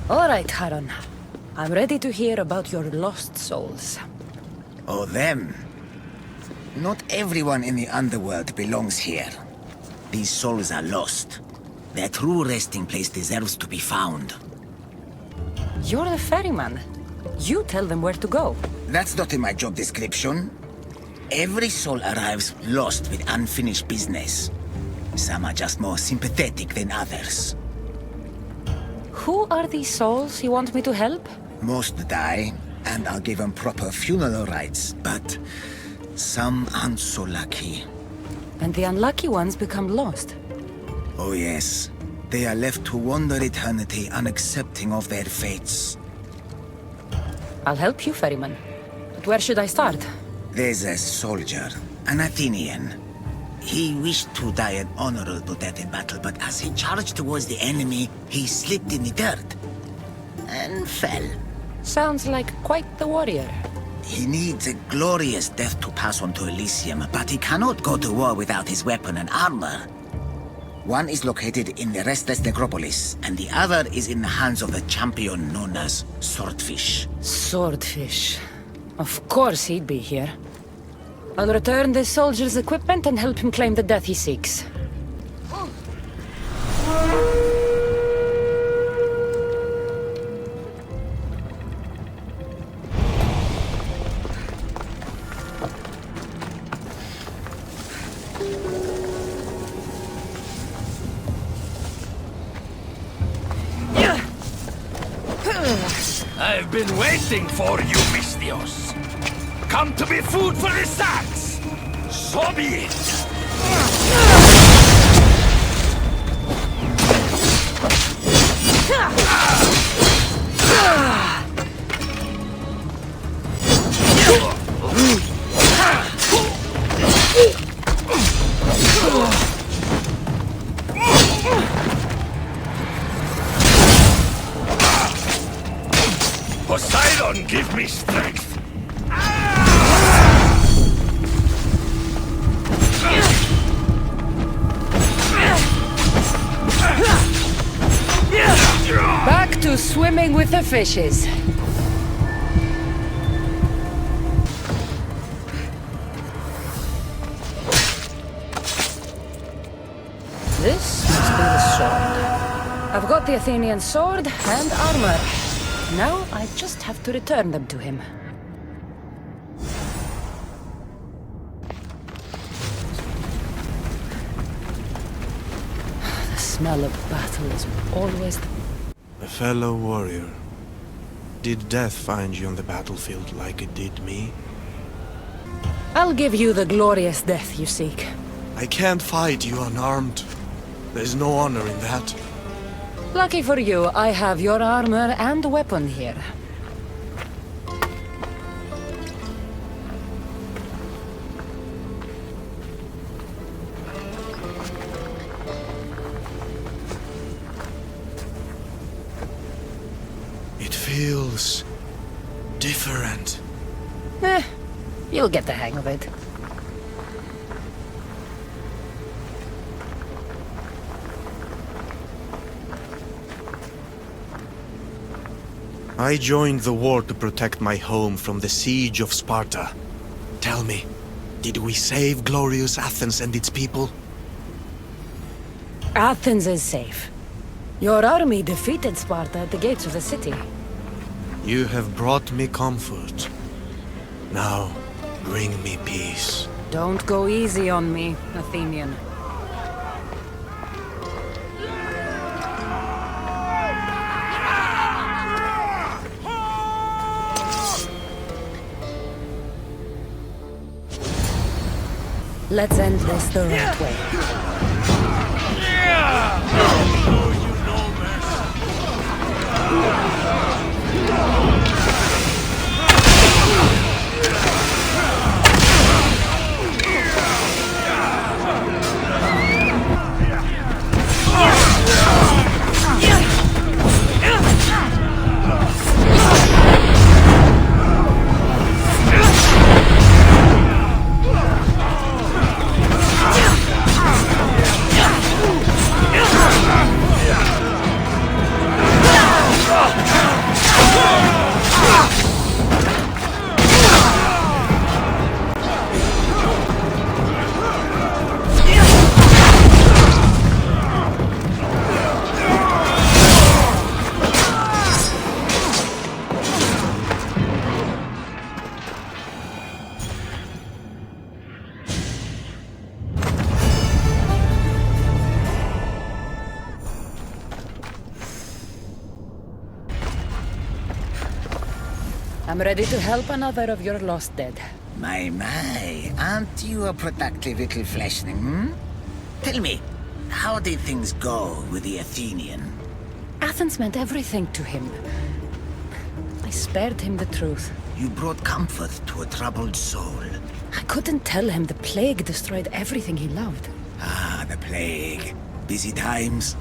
All right, Charon. I'm ready to hear about your lost souls. Oh, them. Not everyone in the underworld belongs here. These souls are lost. Their true resting place deserves to be found. You're the ferryman. You tell them where to go. That's not in my job description. Every soul arrives lost with unfinished business. Some are just more sympathetic than others. Who are these souls you want me to help? Most die, and I'll give them proper funeral rites, but some aren't so lucky. And the unlucky ones become lost. Oh yes, they are left to wander eternity unaccepting of their fates. I'll help you, ferryman. But where should I start? There's a soldier, an Athenian. He wished to die an honorable death in battle, but as he charged towards the enemy, he slipped in the dirt and fell. Sounds like quite the warrior. He needs a glorious death to pass on to Elysium, but he cannot go to war without his weapon and armor. One is located in the restless necropolis, and the other is in the hands of the champion known as Swordfish. Swordfish. Of course he'd be here. I'll return the soldier's equipment and help him claim the death he seeks. I've been waiting for you, Mystios. Come to be food for the sacks! So be it! Poseidon, give me strength! Back to swimming with the fishes. This must be the sword. I've got the Athenian sword and armor. Now I just have to return them to him. The smell of battle is always... A fellow warrior. Did death find you on the battlefield like it did me? I'll give you the glorious death you seek. I can't fight you unarmed. There's no honor in that. Lucky for you, I have your armor and weapon here. It feels different. You'll get the hang of it. I joined the war to protect my home from the siege of Sparta. Tell me, did we save glorious Athens and its people? Athens is safe. Your army defeated Sparta at the gates of the city. You have brought me comfort. Now, bring me peace. Don't go easy on me, Athenian. Let's end this the right way. I'm ready to help another of your lost dead. My, aren't you a productive little fleshling, hmm? Tell me, how did things go with the Athenian? Athens meant everything to him. I spared him the truth. You brought comfort to a troubled soul. I couldn't tell him the plague destroyed everything he loved. Ah, the plague. Busy times.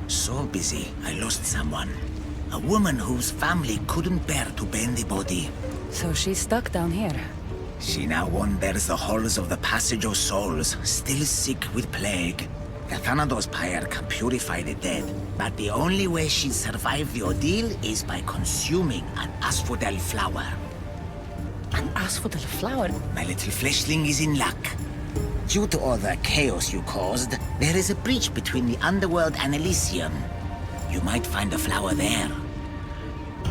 So busy, I lost someone. A woman whose family couldn't bear to bury the body. So she's stuck down here. She now wanders the halls of the Passage of Souls, still sick with plague. The Thanatos pyre can purify the dead, but the only way she'll survive the ordeal is by consuming an asphodel flower. An asphodel flower? My little fleshling is in luck. Due to all the chaos you caused, there is a breach between the underworld and Elysium. You might find a flower there.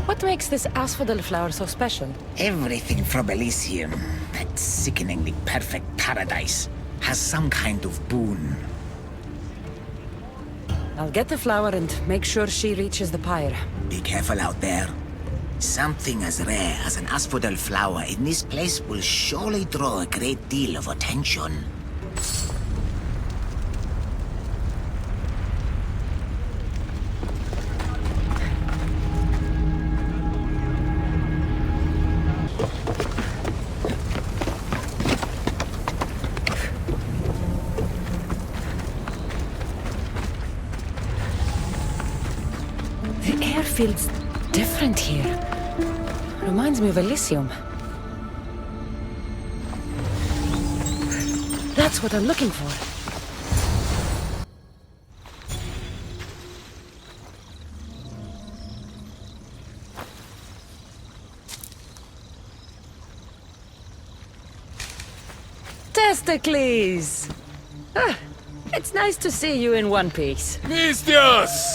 What makes this asphodel flower so special? Everything from Elysium, that sickeningly perfect paradise, has some kind of boon. I'll get the flower and make sure she reaches the pyre. Be careful out there. Something as rare as an asphodel flower in this place will surely draw a great deal of attention. The air feels different here. Reminds me of Elysium. That's what I'm looking for. Testicles! Ah, it's nice to see you in one piece. Mistios!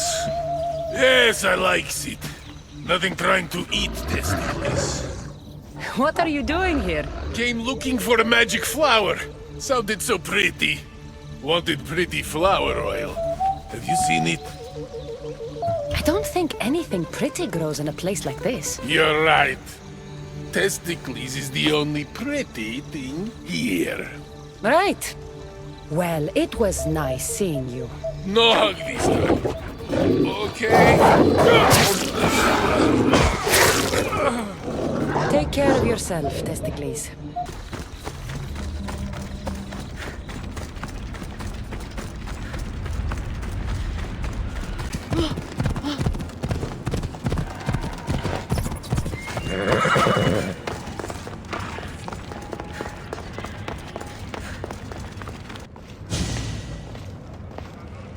Yes, I likes it. Nothing trying to eat testicles. What are you doing here? Came looking for a magic flower. Sounded so pretty. Wanted pretty flower oil. Have you seen it? I don't think anything pretty grows in a place like this. You're right. Testicles is the only pretty thing here. Right. Well, it was nice seeing you. No hug this time. Okay. Take care of yourself, Testicles.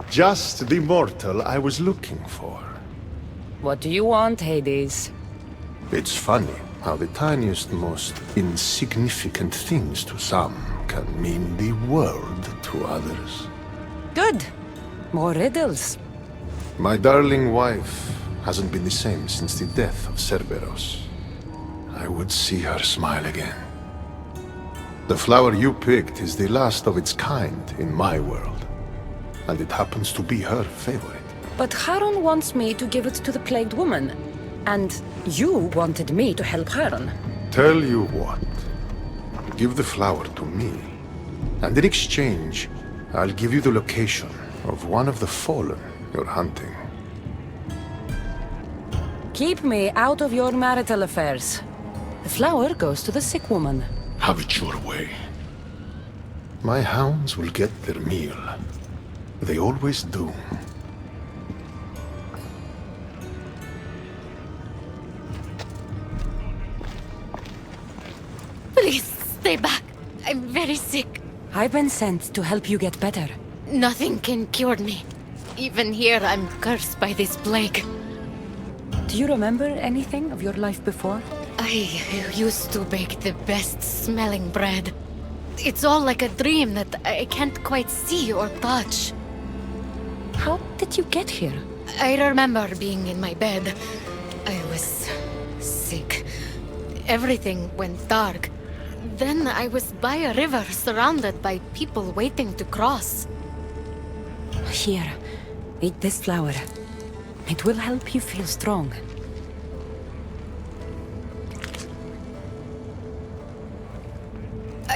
Just the mortal I was looking for. What do you want, Hades? It's funny how the tiniest, most insignificant things to some can mean the world to others. Good. More riddles. My darling wife hasn't been the same since the death of Cerberus. I would see her smile again. The flower you picked is the last of its kind in my world, and it happens to be her favorite. But Charon wants me to give it to the plagued woman. And you wanted me to help Charon. Tell you what, give the flower to me, and in exchange, I'll give you the location of one of the fallen you're hunting. Keep me out of your marital affairs. The flower goes to the sick woman. Have it your way. My hounds will get their meal. They always do. Please, stay back. I'm very sick. I've been sent to help you get better. Nothing can cure me. Even here, I'm cursed by this plague. Do you remember anything of your life before? I used to bake the best smelling bread. It's all like a dream that I can't quite see or touch. How did you get here? I remember being in my bed. I was sick. Everything went dark. Then I was by a river surrounded by people waiting to cross. Here, eat this flower. It will help you feel strong.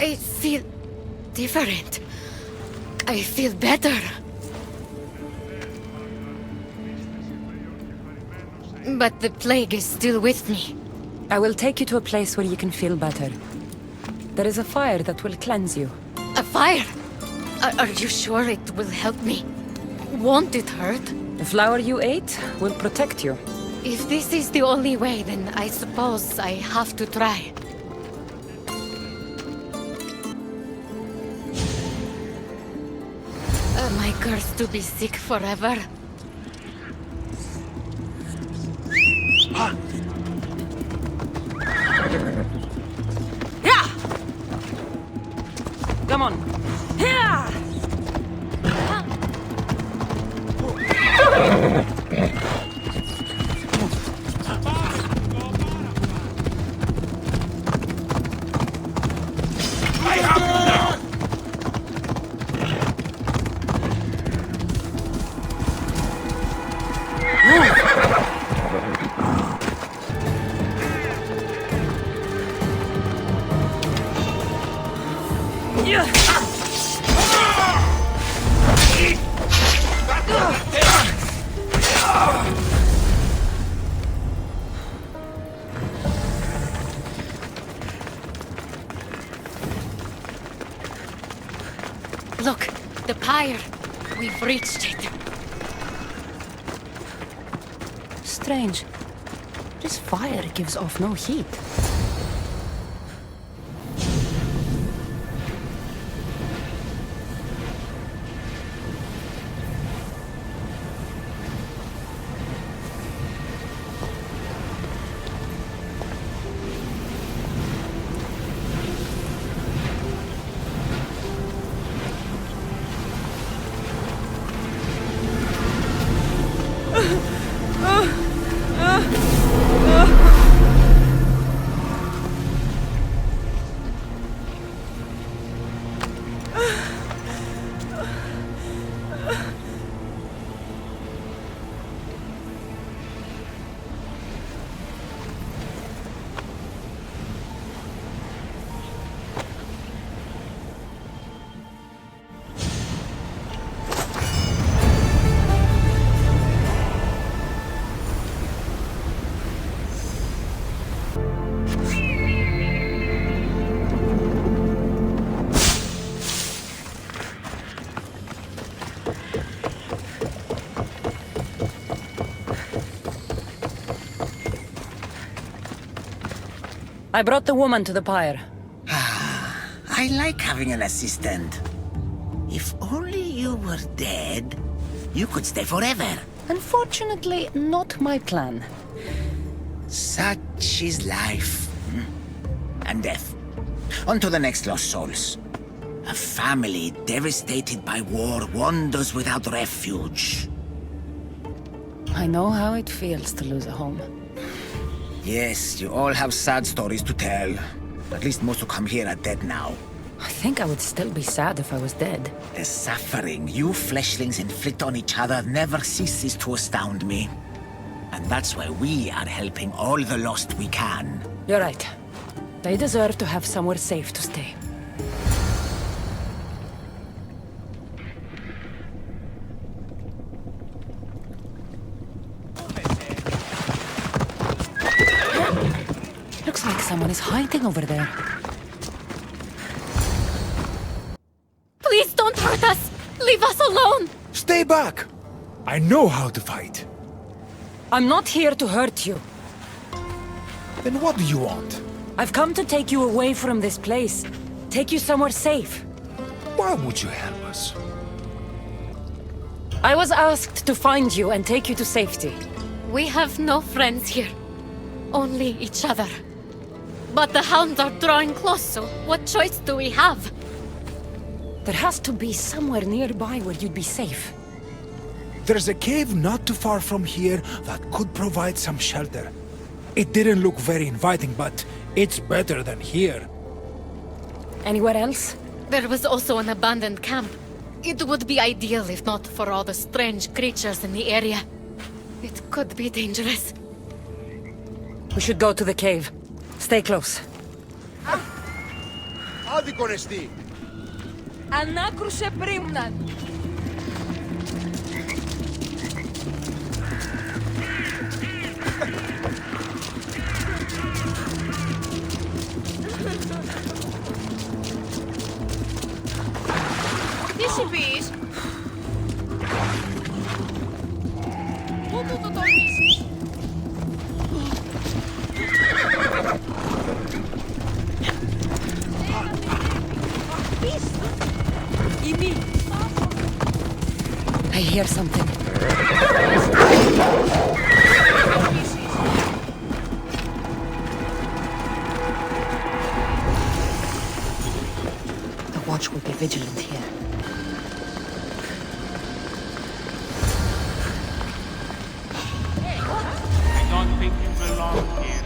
I feel different. I feel better. But the plague is still with me. I will take you to a place where you can feel better. There is a fire that will cleanse you. A fire? Are you sure it will help me? Won't it hurt? The flower you ate will protect you. If this is the only way, then I suppose I have to try. Am I cursed to be sick forever? Yeah! Come on. Yeah! Look, the pyre. We've reached it. Strange. This fire gives off no heat. I brought the woman to the pyre. I like having an assistant. If only you were dead, you could stay forever. Unfortunately, not my plan. Such is life. And death. On to the next lost souls. A family devastated by war wanders without refuge. I know how it feels to lose a home. Yes, you all have sad stories to tell. At least most who come here are dead now. I think I would still be sad if I was dead. The suffering you fleshlings inflict on each other never ceases to astound me. And that's why we are helping all the lost we can. You're right. They deserve to have somewhere safe to stay. Looks like someone is hiding over there. Please don't hurt us! Leave us alone! Stay back! I know how to fight. I'm not here to hurt you. Then what do you want? I've come to take you away from this place. Take you somewhere safe. Why would you help us? I was asked to find you and take you to safety. We have no friends here. Only each other. But the hounds are drawing close, so what choice do we have? There has to be somewhere nearby where you'd be safe. There's a cave not too far from here that could provide some shelter. It didn't look very inviting, but it's better than here. Anywhere else? There was also an abandoned camp. It would be ideal if not for all the strange creatures in the area. It could be dangerous. We should go to the cave. Stay close. Άδικον εστί. Ανάκρουσε πρίμναν. Τι συμβείς? Πού μου το τολμήσεις? I hear something. The watch will be vigilant here. I don't think you belong here.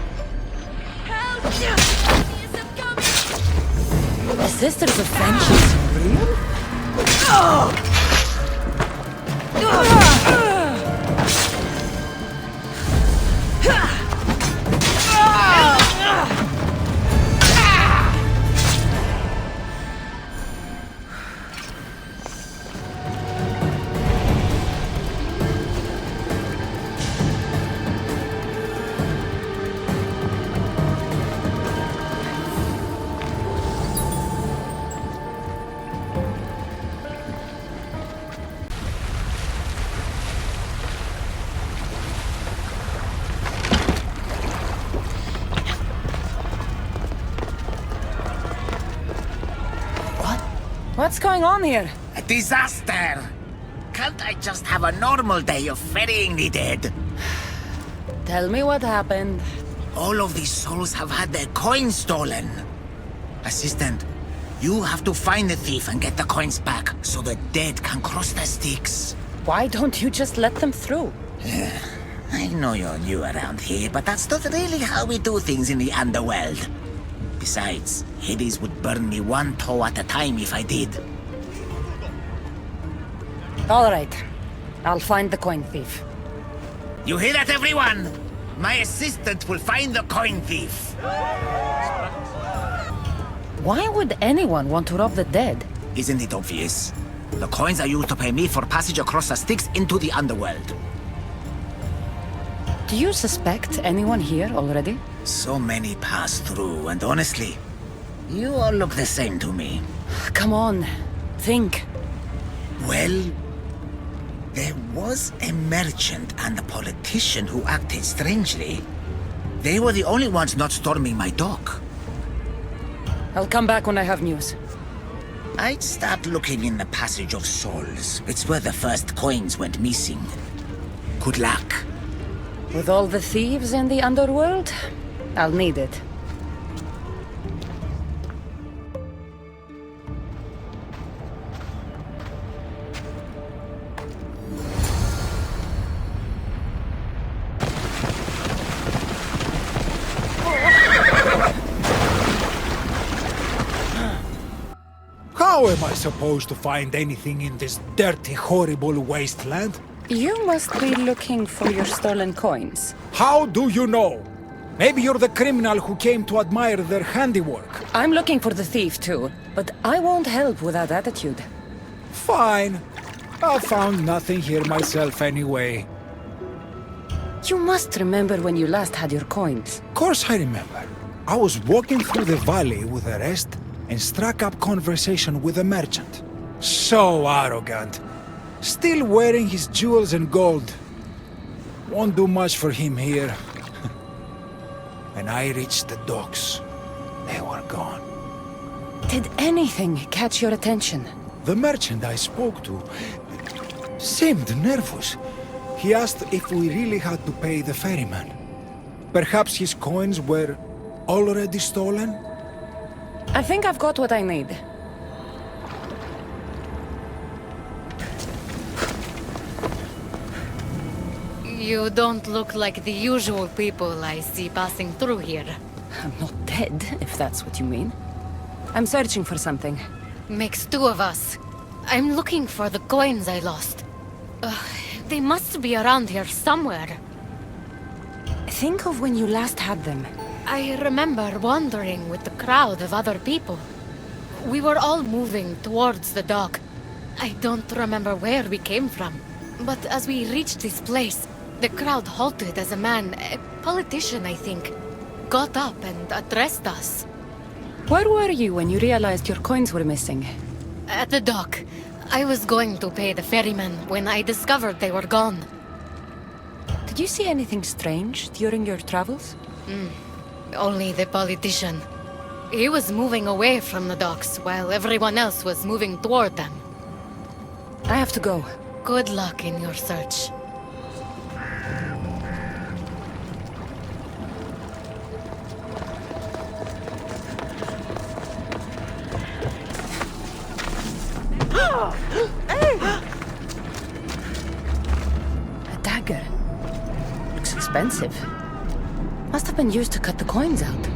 The Sisters of Friendship are real? What's going on here? A disaster! Can't I just have a normal day of ferrying the dead? Tell me what happened. All of these souls have had their coins stolen. Assistant, you have to find the thief and get the coins back so the dead can cross the Styx. Why don't you just let them through? I know you're new around here, but that's not really how we do things in the underworld. Besides, Hades would burn me one toe at a time if I did. All right. I'll find the coin thief. You hear that, everyone? My assistant will find the coin thief. Why would anyone want to rob the dead? Isn't it obvious? The coins are used to pay me for passage across the Styx into the underworld. Do you suspect anyone here already? So many pass through, and honestly, you all look the same to me. Come on. Think. Well, there was a merchant and a politician who acted strangely. They were the only ones not storming my dock. I'll come back when I have news. I'd start looking in the Passage of Souls. It's where the first coins went missing. Good luck. With all the thieves in the underworld, I'll need it. How am I supposed to find anything in this dirty, horrible wasteland? You must be looking for your stolen coins. How do you know? Maybe you're the criminal who came to admire their handiwork. I'm looking for the thief too, but I won't help with that attitude. Fine. I found nothing here myself anyway. You must remember when you last had your coins. Of course I remember. I was walking through the valley with the rest and struck up conversation with a merchant. So arrogant. Still wearing his jewels and gold. Won't do much for him here. When I reached the docks, they were gone. Did anything catch your attention? The merchant I spoke to seemed nervous. He asked if we really had to pay the ferryman. Perhaps his coins were already stolen? I think I've got what I need. You don't look like the usual people I see passing through here. I'm not dead, if that's what you mean. I'm searching for something. Makes two of us. I'm looking for the coins I lost. They must be around here somewhere. Think of when you last had them. I remember wandering with the crowd of other people. We were all moving towards the dock. I don't remember where we came from. But as we reached this place, the crowd halted as a man, a politician I think, got up and addressed us. Where were you when you realized your coins were missing? At the dock. I was going to pay the ferryman when I discovered they were gone. Did you see anything strange during your travels? Only the politician. He was moving away from the docks while everyone else was moving toward them. I have to go. Good luck in your search. A dagger. Looks expensive. Must have been used to cut the coins out.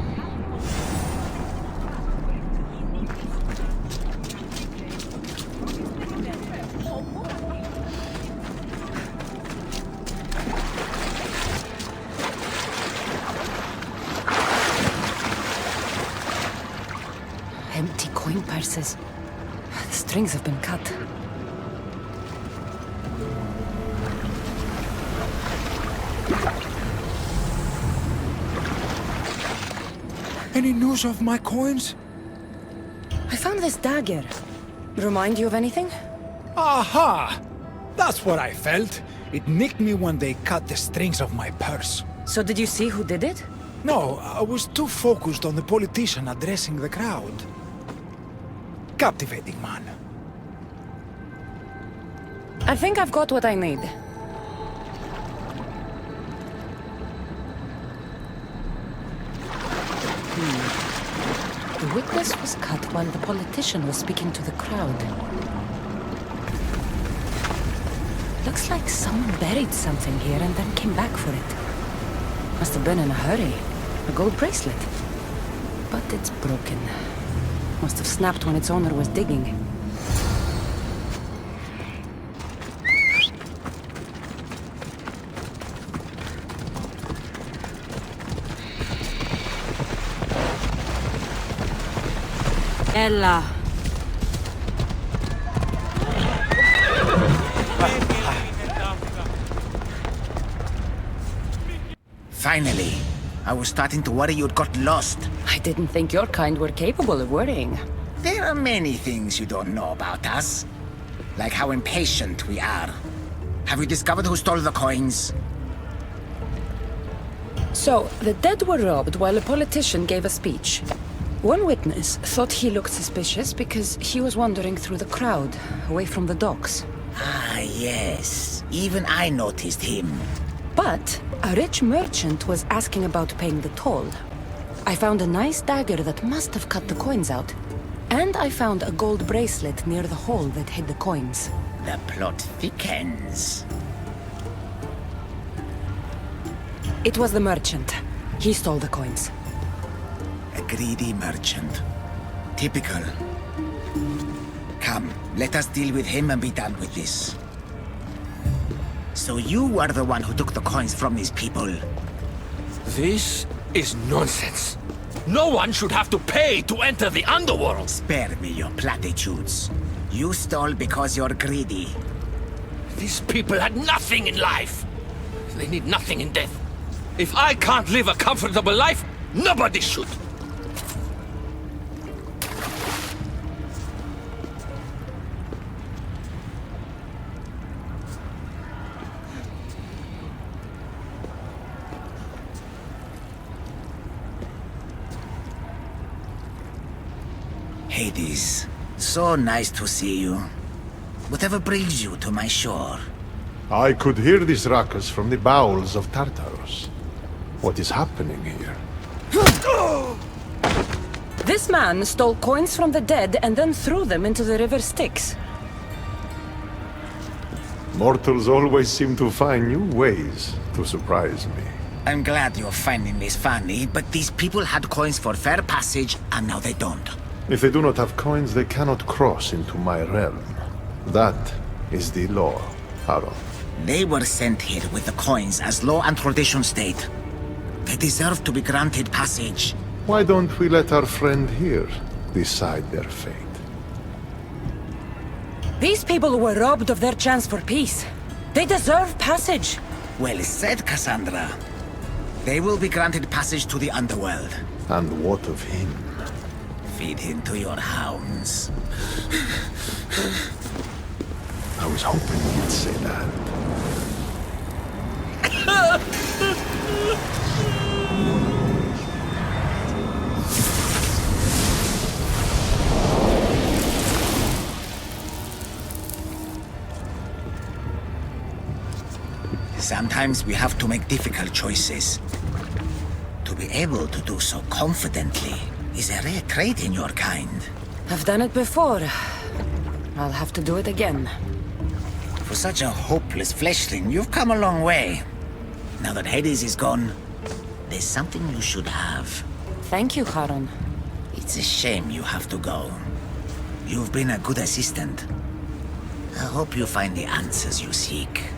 Empty coin purses. The strings have been cut. Any news of my coins? I found this dagger. Remind you of anything? Aha! That's what I felt. It nicked me when they cut the strings of my purse. So did you see who did it? No, I was too focused on the politician addressing the crowd. Captivating man. I think I've got what I need. The witness was cut while the politician was speaking to the crowd. Looks like someone buried something here and then came back for it. Must have been in a hurry. A gold bracelet. But it's broken. Must have snapped when its owner was digging. Ella. Finally. I was starting to worry you'd got lost. I didn't think your kind were capable of worrying. There are many things you don't know about us. Like how impatient we are. Have you discovered who stole the coins? So, the dead were robbed while a politician gave a speech. One witness thought he looked suspicious because he was wandering through the crowd, away from the docks. Ah, yes. Even I noticed him. But a rich merchant was asking about paying the toll. I found a nice dagger that must have cut the coins out. And I found a gold bracelet near the hole that hid the coins. The plot thickens. It was the merchant. He stole the coins. A greedy merchant. Typical. Come, let us deal with him and be done with this. So you were the one who took the coins from these people. This is nonsense. No one should have to pay to enter the underworld. Spare me your platitudes. You stole because you're greedy. These people had nothing in life. They need nothing in death. If I can't live a comfortable life, nobody should. Hades, so nice to see you. Whatever brings you to my shore? I could hear this ruckus from the bowels of Tartarus. What is happening here? This man stole coins from the dead and then threw them into the river Styx. Mortals always seem to find new ways to surprise me. I'm glad you're finding this funny, but these people had coins for fair passage, and now they don't. If they do not have coins, they cannot cross into my realm. That is the law, Charon. They were sent here with the coins as law and tradition state. They deserve to be granted passage. Why don't we let our friend here decide their fate. These people were robbed of their chance for peace. They deserve passage. Well said, Kassandra. They will be granted passage to the underworld. And what of him? Feed him to your hounds. I was hoping you'd say that. Sometimes we have to make difficult choices. To be able to do so confidently is a rare trait in your kind. I've done it before. I'll have to do it again. For such a hopeless fleshling, you've come a long way. Now that Hades is gone, there's something you should have. Thank you, Charon. It's a shame you have to go. You've been a good assistant. I hope you find the answers you seek.